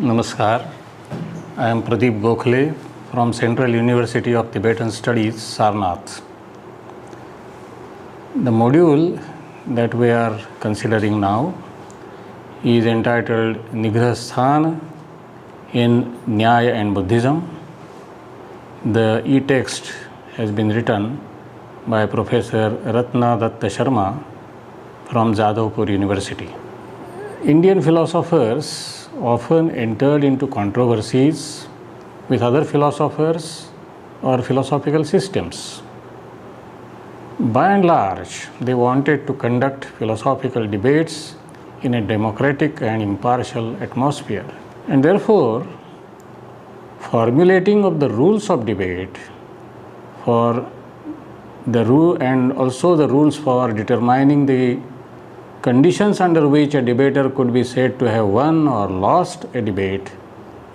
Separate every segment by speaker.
Speaker 1: Namaskar. I am Pradeep Gokhale from Central University of Tibetan Studies, Sarnath. The module that we are considering now is entitled Nigrahasthana in Nyaya and Buddhism. The e-text has been written by Professor Ratna Datta Sharma from Jadavpur University. Indian philosophers often entered into controversies with other philosophers or philosophical systems. By and large, they wanted to conduct philosophical debates in a democratic and impartial atmosphere. And therefore, formulating of the rules of debate for the rule and also the rules for determining the conditions under which a debater could be said to have won or lost a debate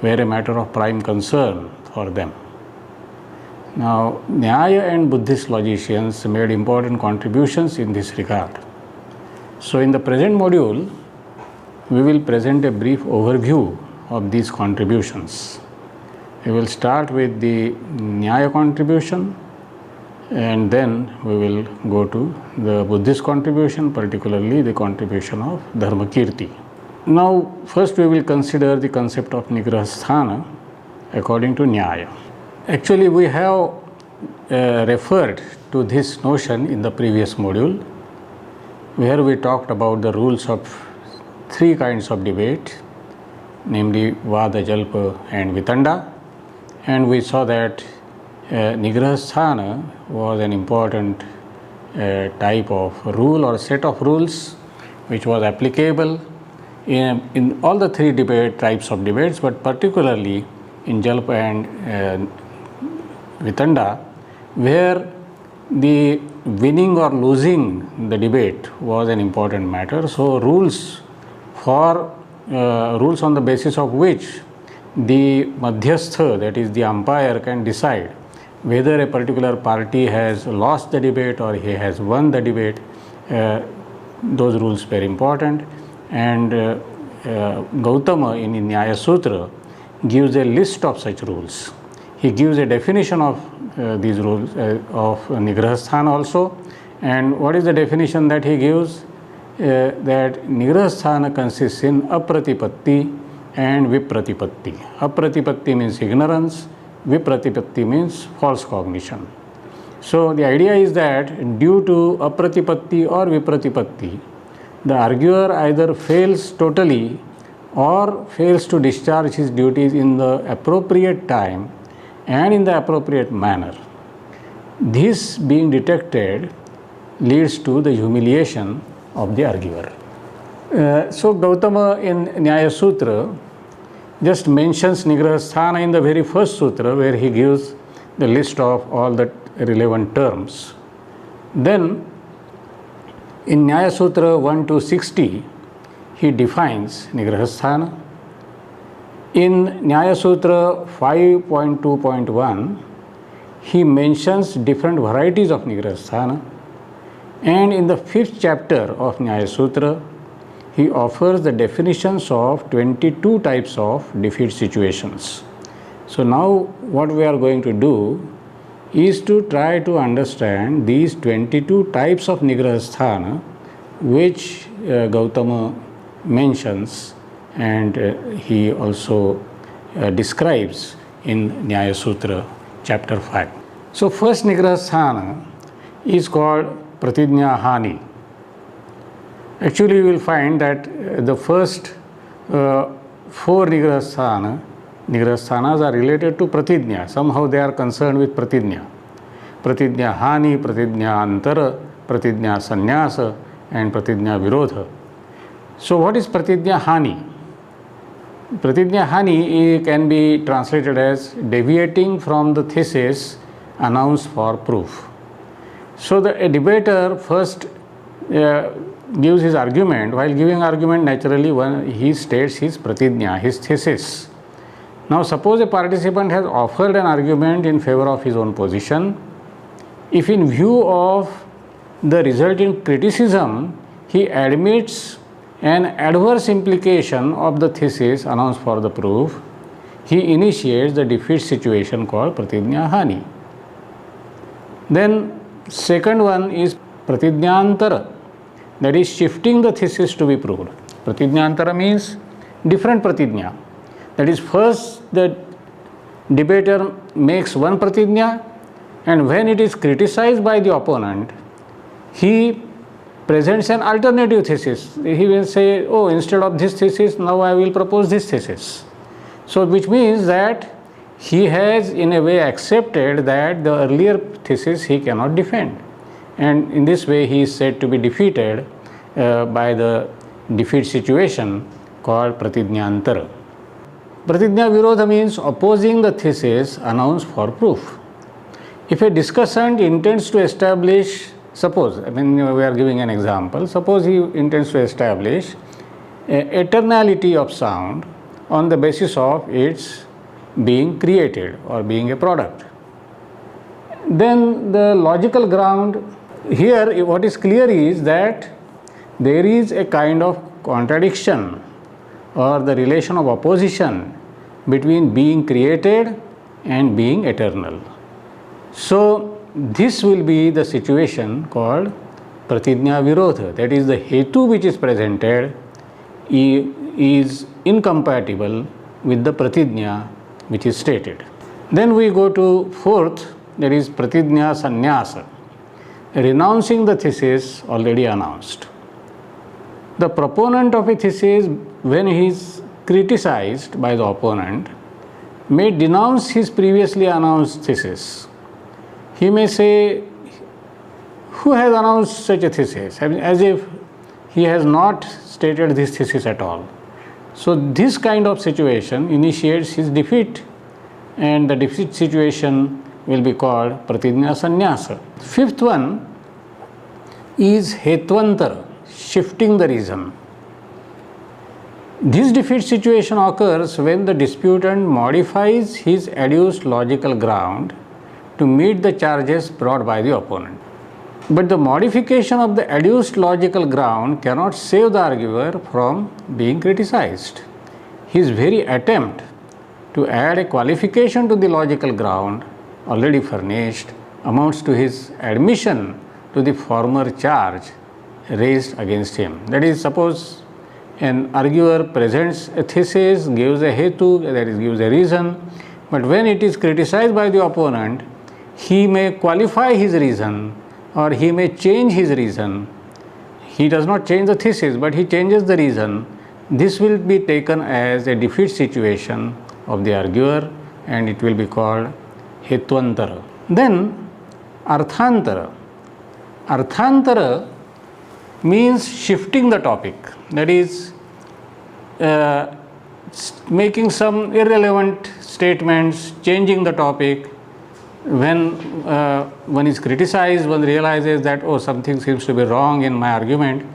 Speaker 1: were a matter of prime concern for them. Now, Nyaya and Buddhist logicians made important contributions in this regard. So, in the present module, we will present a brief overview of these contributions. We will start with the Nyaya contribution, and then we will go to the Buddhist contribution, particularly the contribution of Dharmakirti. Now, first we will consider the concept of Nigrahasthana according to Nyaya. Actually, we have referred to this notion in the previous module, where we talked about the rules of three kinds of debate, namely Vada, Jalpa and Vitanda, and we saw that Nigrahasthana was an important type of rule or set of rules which was applicable in all the three types of debates, but particularly in Jalpa and Vitanda, where the winning or losing the debate was an important matter. So, rules on the basis of which the Madhyastha, that is the umpire, can decide whether a particular party has lost the debate or he has won the debate, those rules were important. And Gautama in Nyaya Sutra gives a list of such rules. He gives a definition of these rules of Nigrahasthana also. And what is the definition that he gives? That Nigrahasthana consists in Apratipatti and Vipratipatti. Apratipatti means ignorance, Vipratipatti means false cognition. So, the idea is that due to Apratipatti or Vipratipatti, the arguer either fails totally or fails to discharge his duties in the appropriate time and in the appropriate manner. This being detected leads to the humiliation of the arguer. So, Gautama in Nyaya Sutra just mentions Nigrahasthana in the very first sutra, where he gives the list of all the relevant terms. Then in Nyaya Sutra 1 to 60, he defines Nigrahasthana. In Nyaya Sutra 5.2.1, he mentions different varieties of Nigrahasthana. And in the 5th chapter of Nyaya Sutra, he offers the definitions of 22 types of defeat situations. So, now what we are going to do is to try to understand these 22 types of Nigrahasthana which Gautama mentions and he also describes in Nyaya Sutra chapter 5. So, first Nigrahasthana is called Pratijñā Hani. Actually, you will find that the first four Nigrahasthanas are related to Pratijñā. Somehow they are concerned with Pratijñā. Pratijñā Hani, Pratijñā Antara, Pratijñā Sannyasa and Pratijñā Virodha. So, what is Pratijñā Hani? Pratijñā Hani can be translated as deviating from the thesis announced for proof. So, a debater first gives his argument. While giving argument, naturally he states his pratijñā, his thesis. Now, suppose a participant has offered an argument in favor of his own position. If in view of the resulting criticism he admits an adverse implication of the thesis announced for the proof, he initiates the defeat situation called pratijna hani. Then second one is pratijnantara, that is shifting the thesis to be proved. Pratijnantara means different pratijna. That is, first the debater makes one pratijna, and when it is criticized by the opponent, he presents an alternative thesis. He will say, oh, instead of this thesis, now I will propose this thesis. So which means that he has in a way accepted that the earlier thesis he cannot defend, and in this way he is said to be defeated by the defeat situation called pratijnantara. Pratijna virodha means opposing the thesis announced for proof. If a discussant intends to establish, suppose, we are giving an example, suppose he intends to establish eternality of sound on the basis of its being created or being a product, then the logical ground here, what is clear is that there is a kind of contradiction or the relation of opposition between being created and being eternal. So this will be the situation called pratijna virodha, that is, the hetu which is presented is incompatible with the pratijna which is stated. Then we go to fourth, that is pratijna sannyasa, renouncing the thesis already announced. The proponent of a thesis, when he is criticized by the opponent, may denounce his previously announced thesis. He may say, who has announced such a thesis, as if he has not stated this thesis at all. So this kind of situation initiates his defeat, and the defeat situation will be called pratijna sannyasa. Fifth one is hetwantara, shifting the reason. This defeat situation occurs when the disputant modifies his adduced logical ground to meet the charges brought by the opponent. But the modification of the adduced logical ground cannot save the arguer from being criticized. His very attempt to add a qualification to the logical ground already furnished amounts to his admission to the former charge raised against him. That is, suppose an arguer presents a thesis, gives a hetu, that is, gives a reason, but when it is criticized by the opponent, he may qualify his reason or he may change his reason. He does not change the thesis, but he changes the reason. This will be taken as a defeat situation of the arguer, and it will be called hetwantara. Then arthantara. Arthantara means shifting the topic, that is, making some irrelevant statements, changing the topic. When one is criticized, one realizes that, oh, something seems to be wrong in my argument,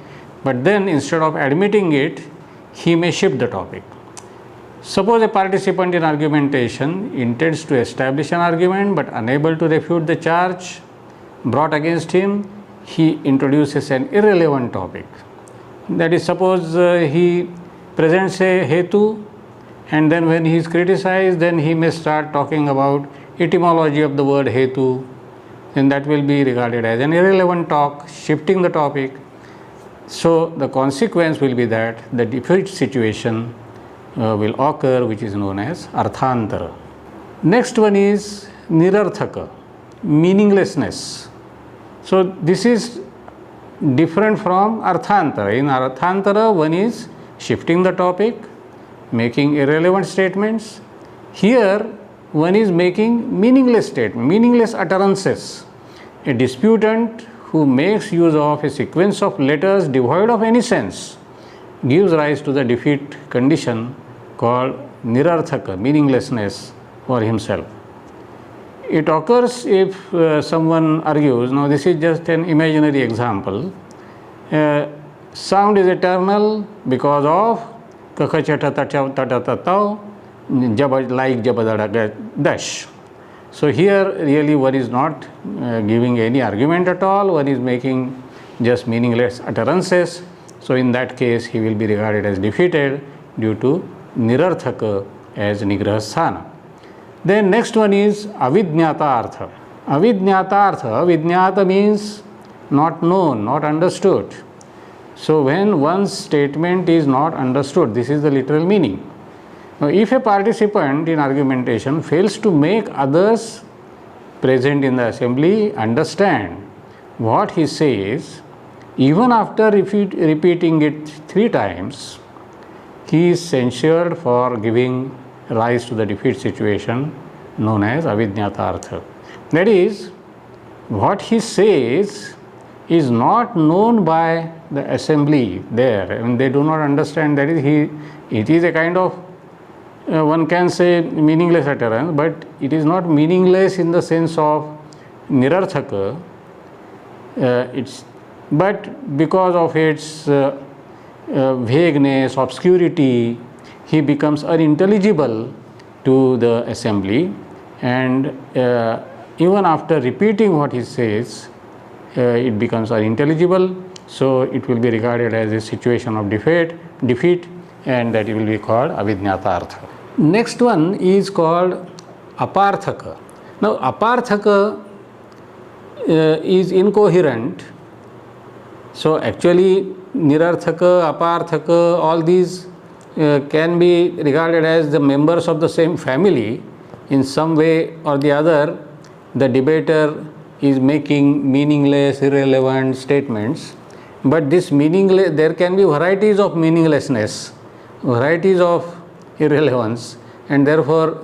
Speaker 1: but then instead of admitting it, he may shift the topic. Suppose a participant in argumentation intends to establish an argument but unable to refute the charge brought against him, he introduces an irrelevant topic. That is, suppose he presents a hetu, and then when he is criticized, then he may start talking about etymology of the word hetu, then that will be regarded as an irrelevant talk, shifting the topic. So the consequence will be that the defeat situation will occur, which is known as arthantara. Next one is nirarthaka, meaninglessness. So this is different from arthantara. In arthantara, one is shifting the topic, making irrelevant statements. Here, one is making meaningless statements, meaningless utterances. A disputant who makes use of a sequence of letters devoid of any sense gives rise to the defeat condition called nirarthaka, meaninglessness for himself. It occurs if someone argues, now this is just an imaginary example, sound is eternal because of kaka chata tata like jabadada dash. So here really one is not giving any argument at all, one is making just meaningless utterances. So in that case he will be regarded as defeated due to nirarthaka as nigraha sthana. Then next one is avidnyata artha. Avidnyata artha, vidnyata means not known, not understood. So when one's statement is not understood, this is the literal meaning. Now if a participant in argumentation fails to make others present in the assembly understand what he says, even after repeating it 3 times, he is censured for giving rise to the defeat situation known as avidnyata artha. That is, what he says is not known by the assembly there. I mean, they do not understand. That is, it is a kind of, one can say, meaningless utterance, but it is not meaningless in the sense of nirarthaka. But because of its vagueness, obscurity, he becomes unintelligible to the assembly, and even after repeating what he says, it becomes unintelligible. So it will be regarded as a situation of defeat, and that it will be called avidnyata artha. Next one is called aparthaka. Now aparthaka is incoherent. So actually nirarthaka, aparthaka, all these can be regarded as the members of the same family. In some way or the other, the debater is making meaningless, irrelevant statements. But this meaningless, there can be varieties of meaninglessness, varieties of irrelevance, and therefore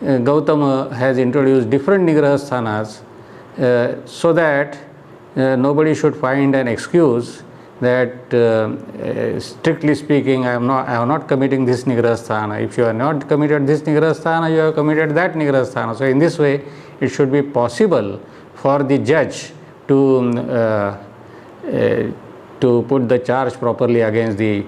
Speaker 1: Gautama has introduced different nigraha sthanas so that nobody should find an excuse that strictly speaking I am not committing this nigraha sthana. If you are not committed this nigraha sthana, you have committed that nigraha sthana. So in this way it should be possible for the judge to put the charge properly against the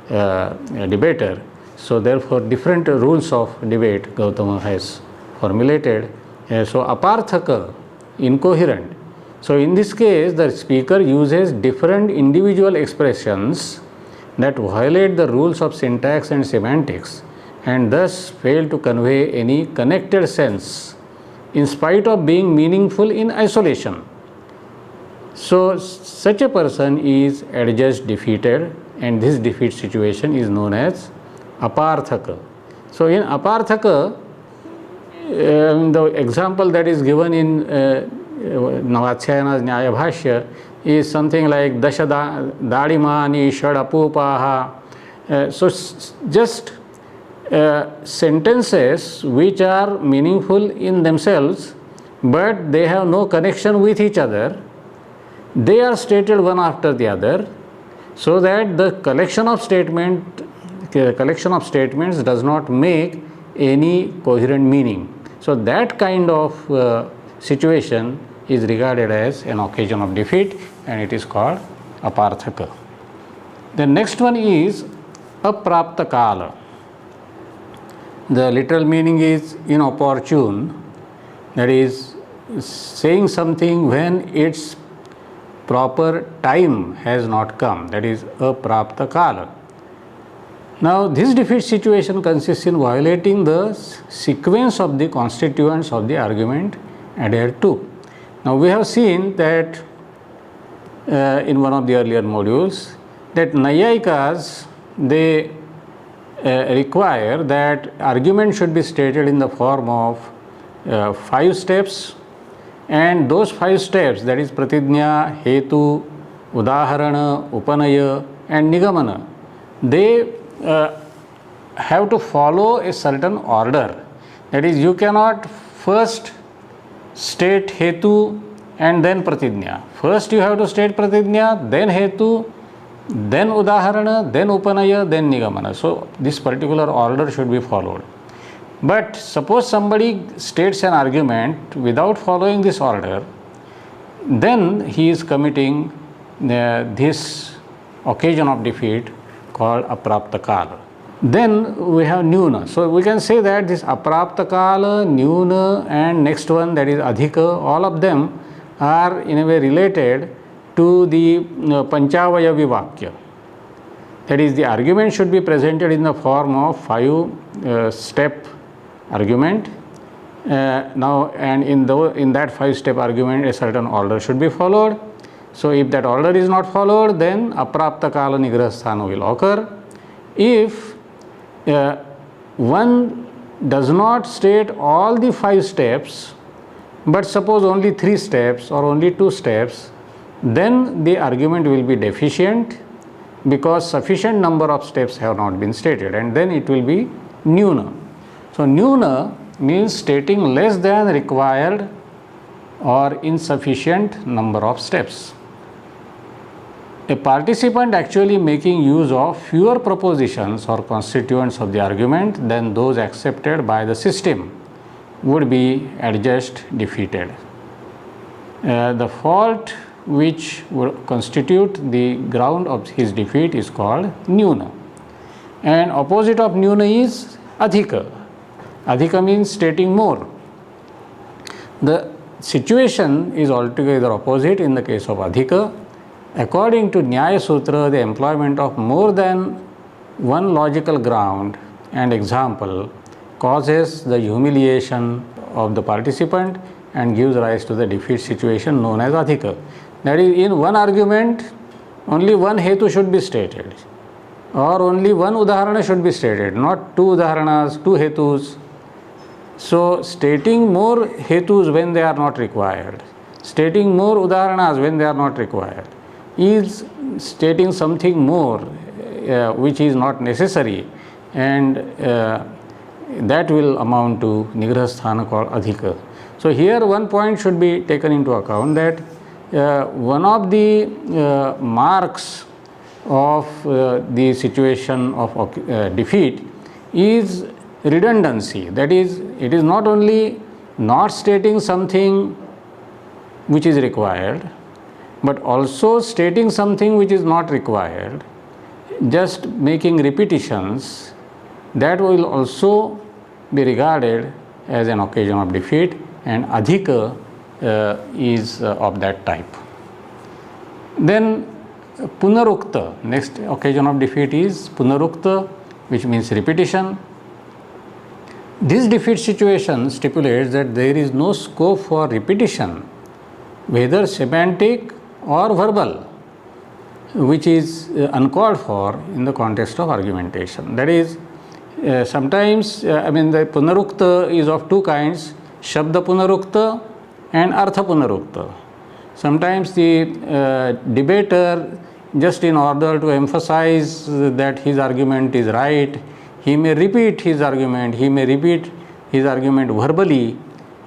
Speaker 1: debater. So therefore different rules of debate Gautama has formulated. So aparthaka, incoherent. So in this case the speaker uses different individual expressions that violate the rules of syntax and semantics and thus fail to convey any connected sense in spite of being meaningful in isolation. So such a person is adjudged defeated, and this defeat situation is known as aparthaka. So in aparthaka, the example that is given in Navatsayana's Nyaya Bhashya is something like Dasha Dadimani Shad Apupaha. So just sentences which are meaningful in themselves, but they have no connection with each other. They are stated one after the other, so that the collection of statements does not make any coherent meaning. So that kind of situation is regarded as an occasion of defeat, and it is called aparthaka. The next one is aprapta kala. The literal meaning is inopportune, that is saying something when its proper time has not come, that is aprapta kala. Now this defeat situation consists in violating the sequence of the constituents of the argument adhered to. Now we have seen that in one of the earlier modules that Nayayikas, they require that argument should be stated in the form of 5 steps, and those 5 steps, that is pratijna, hetu, udaharana, upanaya and nigamana, they have to follow a certain order. That is, you cannot first state hetu and then pratijna. First you have to state pratijna, then hetu, then udaharana, then upanaya, then nigamana. So this particular order should be followed. But suppose somebody states an argument without following this order, then he is committing this occasion of defeat called aprapta kala. Then we have nyuna. So we can say that this aprapta kala, nyuna and next one, that is adhika, all of them are in a way related to the Panchavayavi Vakya. That is, the argument should be presented in the form of 5-step argument. Now, and in that 5-step argument, a certain order should be followed. So, if that order is not followed, then aprapta kala nigrahasthana will occur. If one does not state all the 5 steps, but suppose only 3 steps or only 2 steps, then the argument will be deficient, because sufficient number of steps have not been stated, and then it will be nyuna. So, nyuna means stating less than required or insufficient number of steps. A participant actually making use of fewer propositions or constituents of the argument than those accepted by the system would be adjudged defeated. The fault which would constitute the ground of his defeat is called nyuna. And opposite of nyuna is adhika. Adhika means stating more. The situation is altogether opposite in the case of adhika. According to Nyaya Sutra, the employment of more than one logical ground and example causes the humiliation of the participant and gives rise to the defeat situation known as adhika. That is, in one argument, only one hetu should be stated, or only one udaharana should be stated, not 2 udaharanas, 2 hetus. So, stating more hetus when they are not required, stating more udaharanas when they are not required, is stating something more which is not necessary, and that will amount to nigrahasthana called adhika. So, here one point should be taken into account, that one of the marks of the situation of defeat is redundancy. That is, it is not only not stating something which is required, but also stating something which is not required, just making repetitions. That will also be regarded as an occasion of defeat, and adhika is of that type. Then punarukta, next occasion of defeat is punarukta, which means repetition. This defeat situation stipulates that there is no scope for repetition, whether semantic or verbal, which is uncalled for in the context of argumentation. That is, sometimes the punarukta is of 2 kinds, shabda punarukta and artha punarukta. Sometimes the debater, just in order to emphasize that his argument is right, he may repeat his argument, verbally,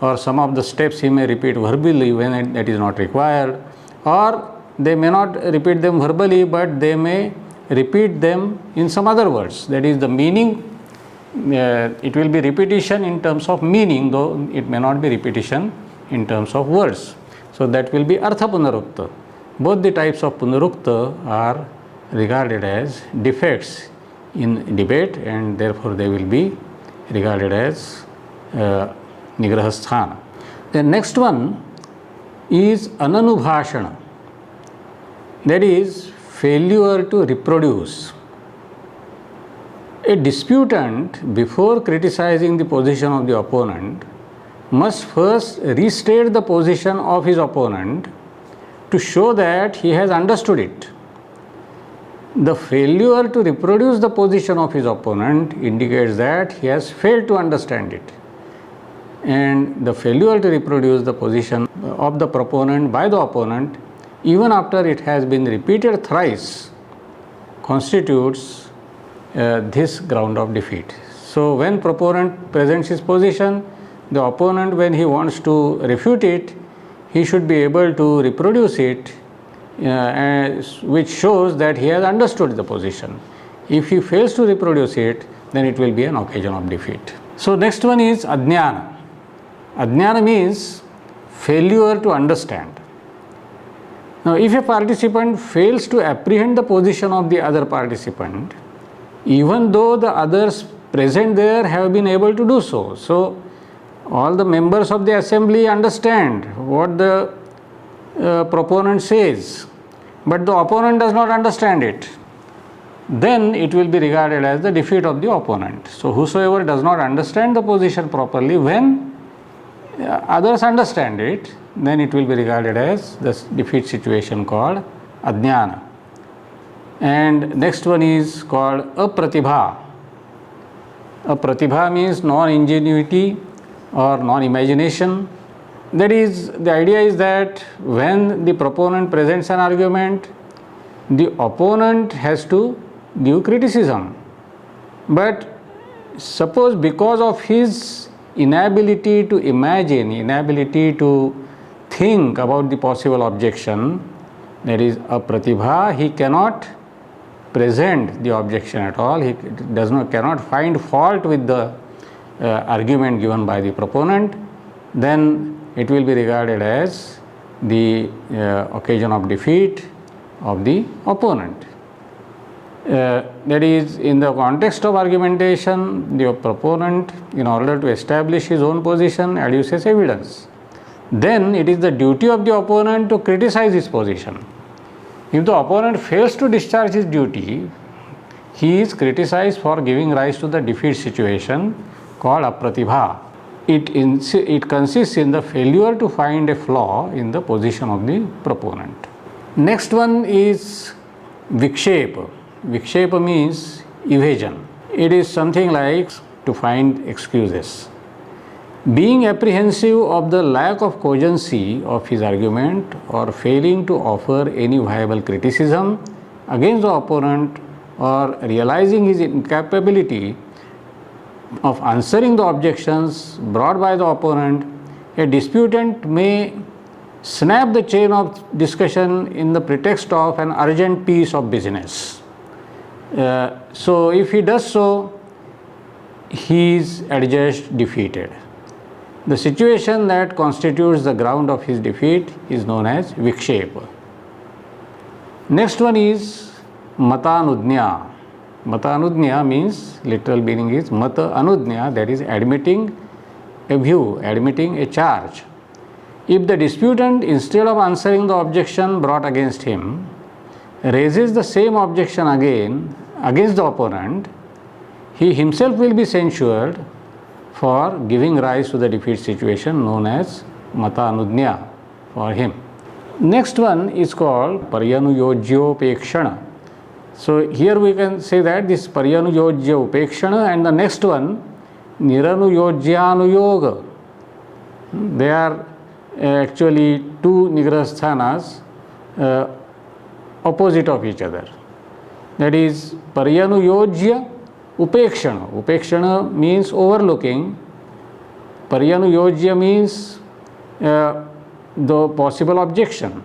Speaker 1: or some of the steps he may repeat verbally when that is not required, or they may not repeat them verbally, but they may repeat them in some other words. That is, the meaning, it will be repetition in terms of meaning, though it may not be repetition in terms of words. So, that will be artha punarukta. Both the types of punarukta are regarded as defects in debate, and therefore they will be regarded as nigrahasthana. The next one is ananubhashana, that is, failure to reproduce. A disputant, before criticizing the position of the opponent, must first restate the position of his opponent to show that he has understood it. The failure to reproduce the position of his opponent indicates that he has failed to understand it. And the failure to reproduce the position of the proponent by the opponent, even after it has been repeated thrice, constitutes this ground of defeat. So, when proponent presents his position, the opponent, when he wants to refute it, he should be able to reproduce it, which shows that he has understood the position. If he fails to reproduce it, then it will be an occasion of defeat. So, next one is ajnana. Ajnana means failure to understand. Now, if a participant fails to apprehend the position of the other participant, even though the others present there have been able to do so. So, all the members of the assembly understand what the proponent says, but the opponent does not understand it, then it will be regarded as the defeat of the opponent. So whosoever does not understand the position properly, when others understand it, then it will be regarded as the defeat situation called ajnana. And next one is called apratibha. Apratibha means non-ingenuity or non-imagination. That is, the idea is that when the proponent presents an argument, the opponent has to give criticism. But suppose because of his inability to imagine, inability to think about the possible objection, that is apratibha, he cannot present the objection at all. He cannot find fault with the argument given by the proponent. Then it will be regarded as the occasion of defeat of the opponent. That is, in the context of argumentation, the proponent, in order to establish his own position, adduces evidence. Then it is the duty of the opponent to criticize his position. If the opponent fails to discharge his duty, he is criticized for giving rise to the defeat situation called apratibha. It consists in the failure to find a flaw in the position of the proponent. Next one is vikshepa. Vikshepa means evasion. It is something like to find excuses. Being apprehensive of the lack of cogency of his argument or failing to offer any viable criticism against the opponent, or realizing his incapability of answering the objections brought by the opponent, a disputant may snap the chain of discussion in the pretext of an urgent piece of business. So if he does so, he is adjudged defeated. The situation that constitutes the ground of his defeat is known as vikshepa. Next one is matanudnya. Matanudnya means, literal meaning is mata anudnya, that is admitting a view, admitting a charge. If the disputant, instead of answering the objection brought against him, raises the same objection again against the opponent, he himself will be censured for giving rise to the defeat situation known as mata anudnya for him. Next one is called paryanuyojyopekshana. So here we can say that this paryanuyojya upekshana and the next one niranuyojyanuyoga, they are actually two nigraha sthanas opposite of each other. That is paryanuyojya upekshana. Upekshana means overlooking. Paryanuyojya means the possible objection.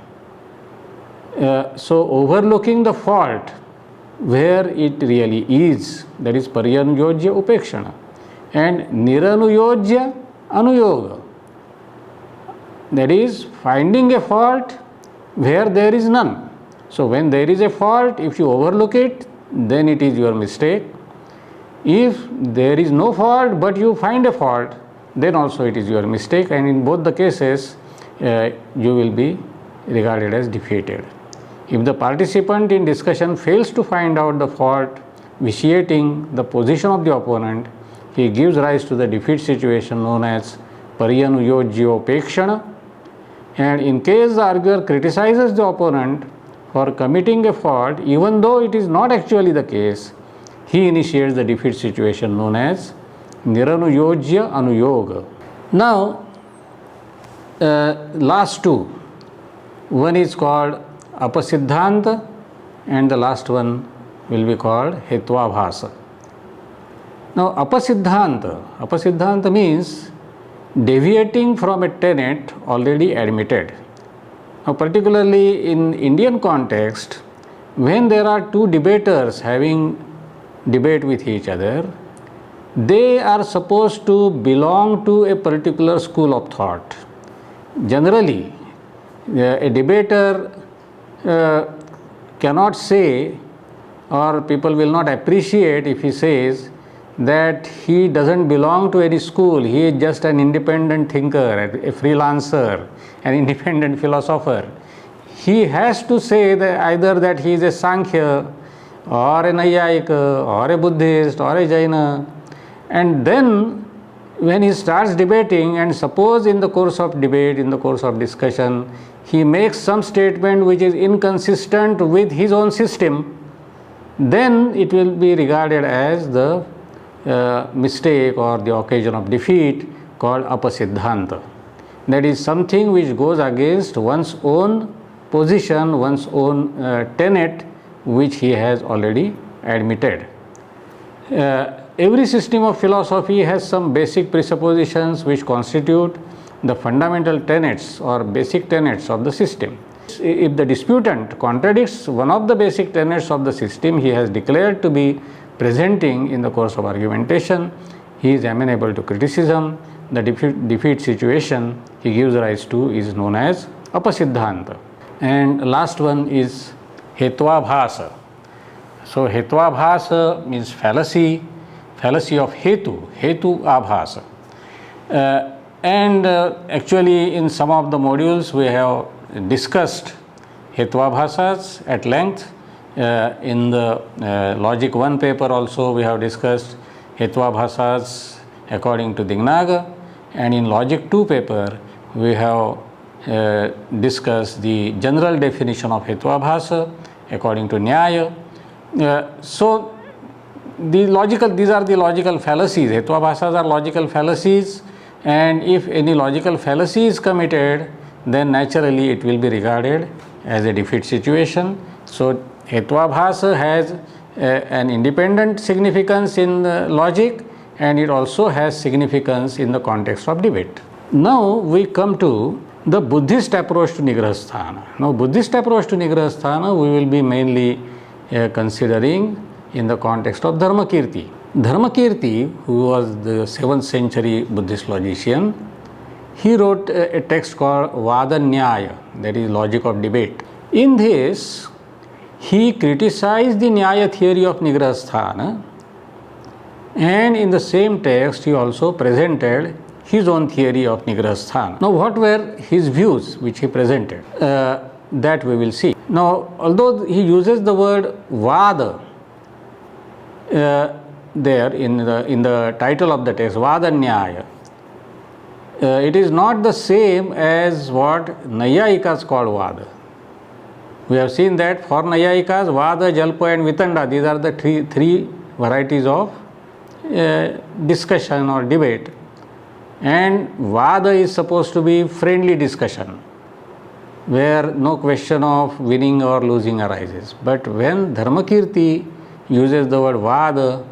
Speaker 1: So overlooking the fault where it really is, that is paryanuyojya upekshana. And niranuyojya anuyoga, that is finding a fault where there is none. So when there is a fault, if you overlook it, then it is your mistake. If there is no fault but you find a fault, then also it is your mistake, and in both the cases you will be regarded as defeated. If the participant in discussion fails to find out the fault vitiating the position of the opponent, he gives rise to the defeat situation known as paryanuyojyopekshana. And in case the arguer criticizes the opponent for committing a fault, even though it is not actually the case, he initiates the defeat situation known as niranuyojya anuyoga. Now, last two. One is called apasiddhanta and the last one will be called hetvabhasa. Now, apasiddhanta means deviating from a tenet already admitted. Now, particularly in Indian context, when there are two debaters having debate with each other, they are supposed to belong to a particular school of thought. Generally, a debater cannot say, or people will not appreciate if he says that he doesn't belong to any school, he is just an independent thinker, a freelancer, an independent philosopher. he has to say that either that he is a Sankhya or a Nayayika or a Buddhist or a Jaina, and then when he starts debating, and suppose in the course of debate, in the course of discussion, he makes some statement which is inconsistent with his own system, then it will be regarded as the mistake or the occasion of defeat, called apasiddhanta. That is something which goes against one's own position, one's own tenet, which he has already admitted. Every system of philosophy has some basic presuppositions which constitute the fundamental tenets or basic tenets of the system. If the disputant contradicts one of the basic tenets of the system he has declared to be presenting in the course of argumentation, he is amenable to criticism. The defeat situation he gives rise to is known as apasiddhanta. And last one is hetvabhasa. So hetvabhasa means fallacy, fallacy of hetu abhasa. Actually in some of the modules we have discussed hetvabhasas at length. In the Logic 1 paper also we have discussed hetvabhasas according to Dignaga, and in Logic 2 paper we have discussed the general definition of hetvabhasa according to Nyaya. So these are the logical fallacies. Hetvabhasas are logical fallacies, and if any logical fallacy is committed, then naturally it will be regarded as a defeat situation. So hetvabhasa has an independent significance in logic, and it also has significance in the context of debate. Now we come to the Buddhist approach to Nigrahasthana. Now Buddhist approach to Nigrahasthana we will be mainly considering in the context of Dharmakirti. Dharmakirti, who was the 7th century Buddhist logician, he wrote a text called Vadanyaya, that is logic of debate. In this, he criticized the Nyaya theory of Nigrahasthana, and in the same text he also presented his own theory of Nigrahasthana. Now what were his views which he presented? That we will see. Now although he uses the word Vada there in the title of the text, Vadanyaya, it is not the same as what Nayayikas called Vada. We have seen that for Nayayikas, Vada, Jalpa and Vitanda, these are the three varieties of discussion or debate, and Vada is supposed to be friendly discussion where no question of winning or losing arises. But when Dharmakirti uses the word Vada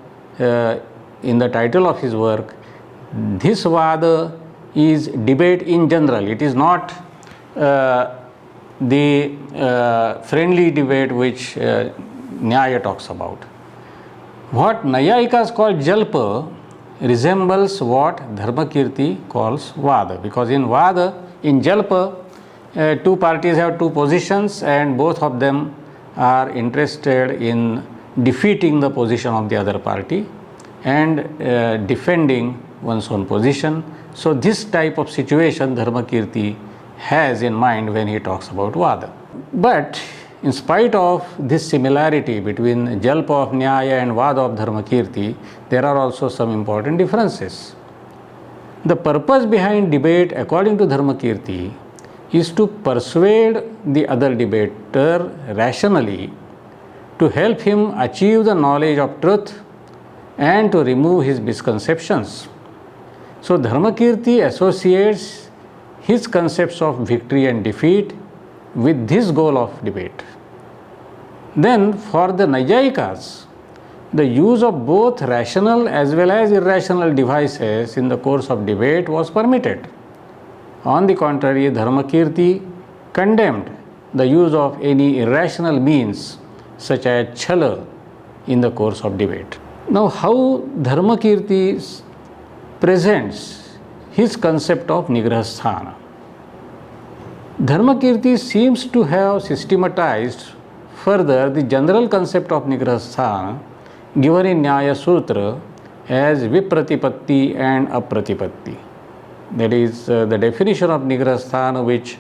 Speaker 1: in the title of his work, this Vada is debate in general. It is not the friendly debate which Nyaya talks about. What Nayayikas call Jalpa resembles what Dharmakirti calls Vada, because in Vada, in Jalpa, two parties have two positions and both of them are interested in defeating the position of the other party and defending one's own position. So this type of situation Dharmakirti has in mind when he talks about Vada. But in spite of this similarity between Jalpa of Nyaya and Vada of Dharmakirti, there are also some important differences. The purpose behind debate according to Dharmakirti is to persuade the other debater rationally, to help him achieve the knowledge of truth and to remove his misconceptions. So Dharmakirti associates his concepts of victory and defeat with this goal of debate. Then for the Nayayikas, the use of both rational as well as irrational devices in the course of debate was permitted. On the contrary, Dharmakirti condemned the use of any irrational means such as chala in the course of debate. Now how Dharmakirti presents his concept of Nigrahasthana. Dharmakirti seems to have systematized further the general concept of Nigrahasthana given in Nyaya Sutra as Vipratipatti and Apratipatti. That is the definition of Nigrahasthana which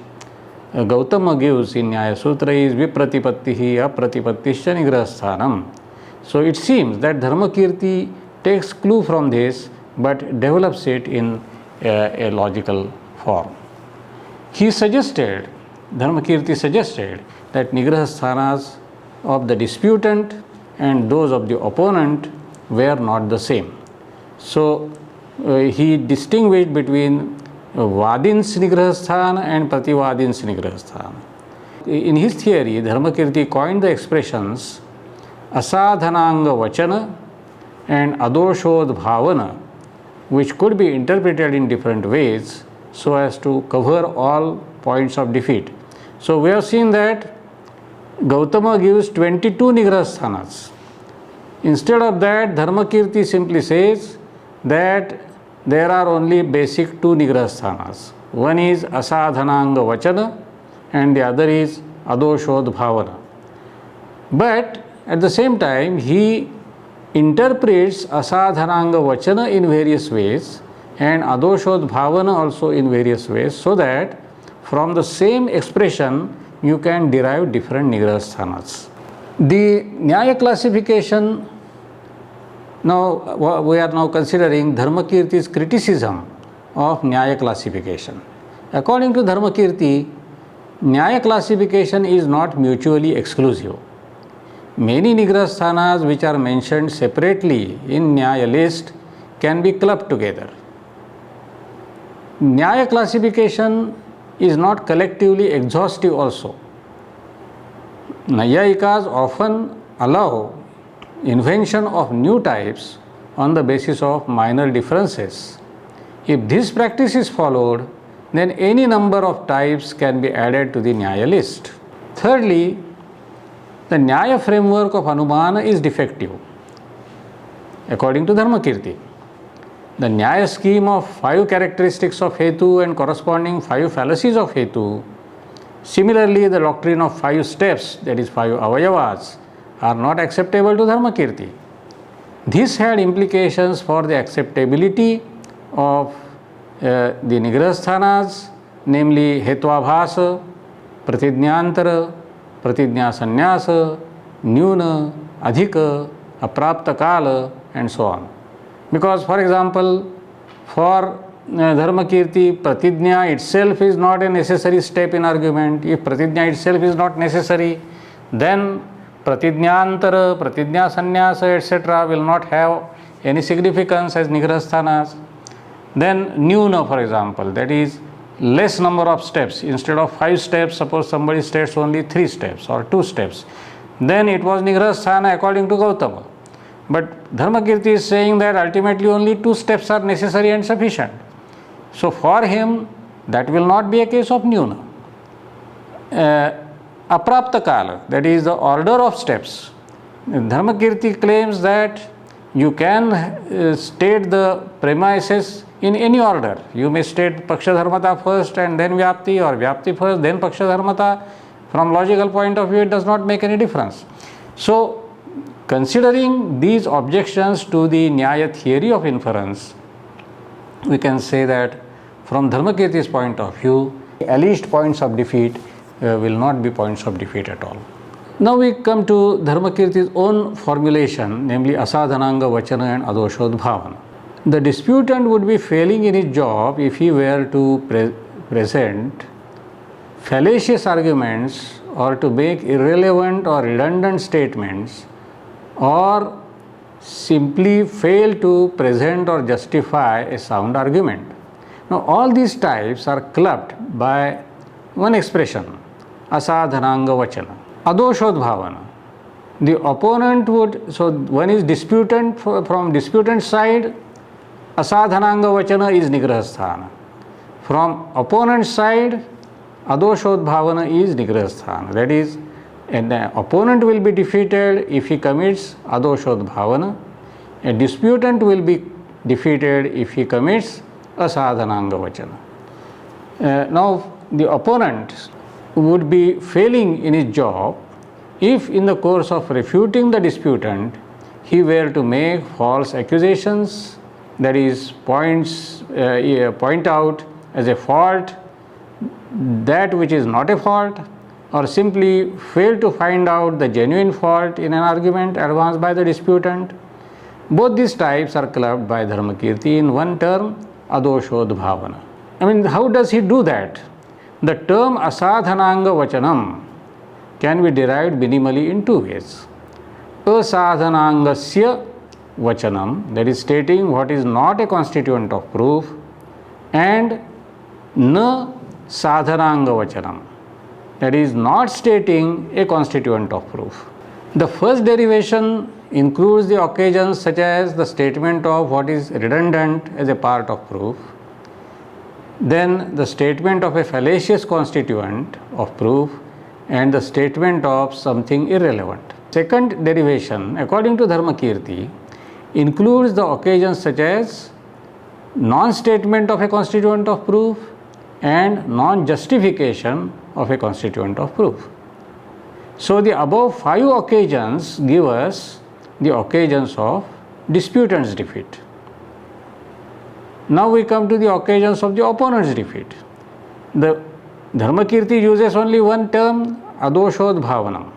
Speaker 1: Gautama gives in Nyaya Sutra is Vipratipattihi Apratipattischa Nigrahasthanam. So it seems that Dharmakirti takes clue from this but develops it in a logical form. He suggested, Dharmakirti suggested, that Nigrahasthanas of the disputant and those of the opponent were not the same. So he distinguished between Vadins Nigrahasthan and Prativadins Nigrahasthan. In his theory, Dharmakirti coined the expressions Asadhananga Vachana and Adoshodbhavana, which could be interpreted in different ways so as to cover all points of defeat. So we have seen that Gautama gives 22 Nigrahasthanas. Instead of that, Dharmakirti simply says that there are only basic 2 Nigrahasthanas. One is Asadhananga Vachana and the other is Adoshodbhavana. But at the same time, he interprets Asadhananga Vachana in various ways and Adoshodbhavana also in various ways, so that from the same expression you can derive different Nigrahasthanas. The Nyaya classification, now we are now considering Dharmakirti's criticism of Nyaya classification. According to Dharmakirti, Nyaya classification is not mutually exclusive. Many Nigrahasthanas which are mentioned separately in Nyaya list can be clubbed together. Nyaya classification is not collectively exhaustive also. Nayayikas often allow invention of new types on the basis of minor differences. If this practice is followed, then any number of types can be added to the Nyaya list. Thirdly, the Nyaya framework of Anumana is defective, according to Dharmakirti. The Nyaya scheme of 5 characteristics of Hetu and corresponding 5 fallacies of Hetu, similarly the doctrine of 5 steps, that is 5 avayavas, are not acceptable to Dharmakirti. This had implications for the acceptability of the Nigrahasthanas, namely Hetvabhasa, Pratidnyantara, Pratidnya Sannyasa, Nyuna, Adhika, Aprapta Kala, and so on. Because, for example, for Dharmakirti, Pratidnya itself is not a necessary step in argument. If Pratidnya itself is not necessary, then Pratidnyantara, Pratidnya Sannyasa, etc. will not have any significance as Nigrahasthanas. Then Nyuna, for example, that is less number of steps. Instead of 5 steps, suppose somebody states only 3 steps or 2 steps, then it was Nigrahasthana according to Gautama. But Dharmakirti is saying that ultimately only 2 steps are necessary and sufficient. So for him, that will not be a case of Nyuna. Aprapta Kala, that is the order of steps. Dharmakirti claims that you can state the premises in any order. You may state Paksha Dharmata first and then Vyapti, or Vyapti first, then Paksha Dharmata. From logical point of view, it does not make any difference. So, considering these objections to the Nyaya theory of inference, we can say that from Dharmakirti's point of view, alleged points of defeat will not be points of defeat at all. Now we come to Dharmakirti's own formulation, namely Asadhananga Vachana and Adoshodbhavana. The disputant would be failing in his job if he were to present fallacious arguments or to make irrelevant or redundant statements, or simply fail to present or justify a sound argument. Now all these types are clubbed by one expression, Asadhananga Vachana. Adoshodbhavana. The opponent would, so one is disputant, from disputant side, Asadhananga Vachana is Nigrahasthana. From opponent side, Adoshodbhavana is Nigrahasthana. That is, an opponent will be defeated if he commits Adoshodbhavana. A disputant will be defeated if he commits Asadhananga Vachana. Now, the opponent would be failing in his job if in the course of refuting the disputant he were to make false accusations, that is point out as a fault that which is not a fault, or simply fail to find out the genuine fault in an argument advanced by the disputant. Both these types are clubbed by Dharmakirti in one term, adoshodbhavana. I mean, how does he do that? The term asadhananga vachanam can be derived minimally in two ways. Asadhanangasya vachanam, that is stating what is not a constituent of proof, and na sadhananga vachanam, that is not stating a constituent of proof. The first derivation includes the occasions such as the statement of what is redundant as a part of proof, then the statement of a fallacious constituent of proof, and the statement of something irrelevant. Second derivation, according to Dharmakirti, includes the occasions such as non-statement of a constituent of proof and non-justification of a constituent of proof. So the above five occasions give us the occasions of disputant's defeat. Now we come to the occasions of the opponent's defeat. The Dharmakirti uses only one term, adoshodbhavanam,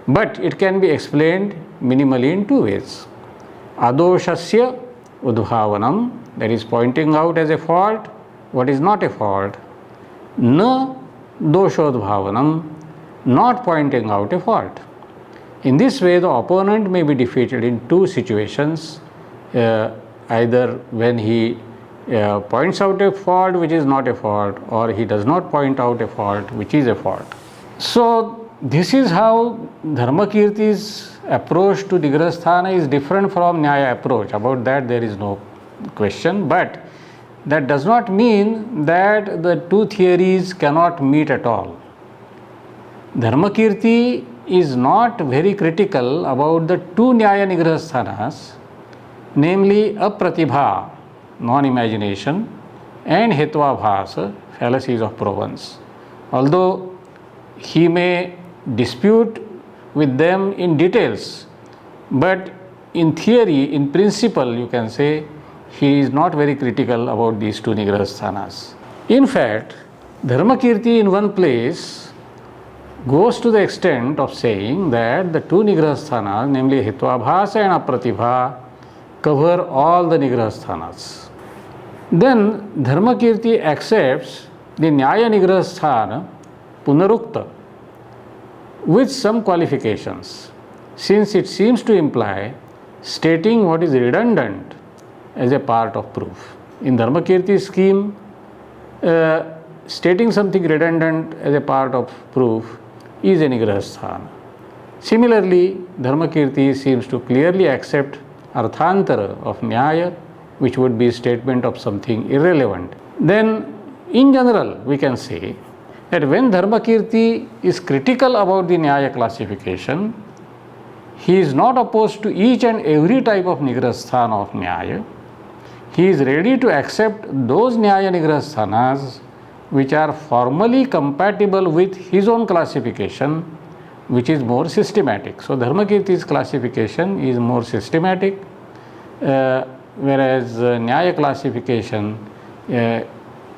Speaker 1: but it can be explained minimally in two ways. Adoshasya udbhavanam, that is pointing out as a fault what is not a fault. Na doshodbhavanam, not pointing out a fault. In this way, the opponent may be defeated in two situations, either when he points out a fault which is not a fault, or he does not point out a fault which is a fault. So this is how Dharmakirti's approach to Nigrasthana is different from Nyaya approach. About that there is no question, but that does not mean that the two theories cannot meet at all. Dharmakirti is not very critical about the two Nyaya Nigrasthanas, namely apratibha, non-imagination, and hetvabhasa, fallacies of provenance. Although he may dispute with them in details, but in theory, in principle, you can say he is not very critical about these two Nigrasthanas. In fact, Dharmakirti in one place goes to the extent of saying that the two Nigrasthanas, namely hetvabhasa and apratibha, cover all the Nigrasthanas. Then Dharmakirti accepts the Nyaya Nigrasthana punarukta with some qualifications, since it seems to imply stating what is redundant as a part of proof. In Dharmakirti's scheme, stating something redundant as a part of proof is a Nigrasthana. Similarly, Dharmakirti seems to clearly accept arthantara of Nyaya, which would be statement of something irrelevant. Then, in general, we can say that when Dharmakirti is critical about the Nyaya classification, he is not opposed to each and every type of Nigrasthana of Nyaya. He is ready to accept those Nyaya Nigrasthanas which are formally compatible with his own classification, which is more systematic. So Dharmakirti's classification is more systematic, whereas Nyaya classification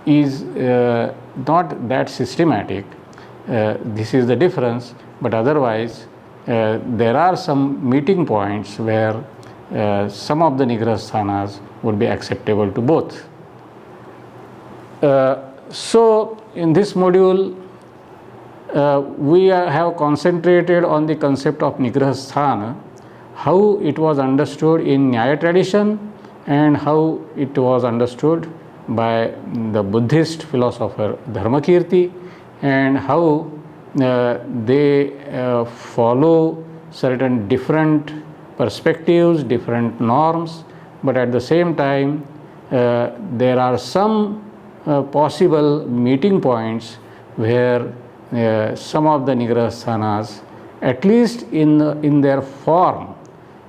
Speaker 1: is not that systematic. This is the difference, but otherwise there are some meeting points where some of the Nigrasthanas would be acceptable to both. So in this module, we have concentrated on the concept of Nigrasthana, how it was understood in Nyaya tradition and how it was understood by the Buddhist philosopher Dharmakirti, and how they follow certain different perspectives, different norms, but at the same time there are some possible meeting points where some of the Nigrasthanas, at least in their form,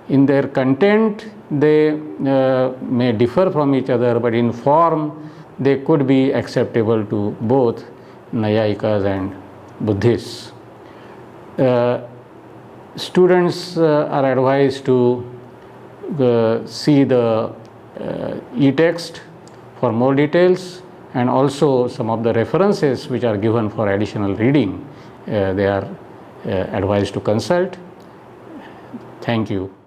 Speaker 1: in their content, they may differ from each other, but in form they could be acceptable to both Nyayikas and Buddhists. Students are advised to see the e-text for more details, and also some of the references which are given for additional reading, they are advised to consult. Thank you.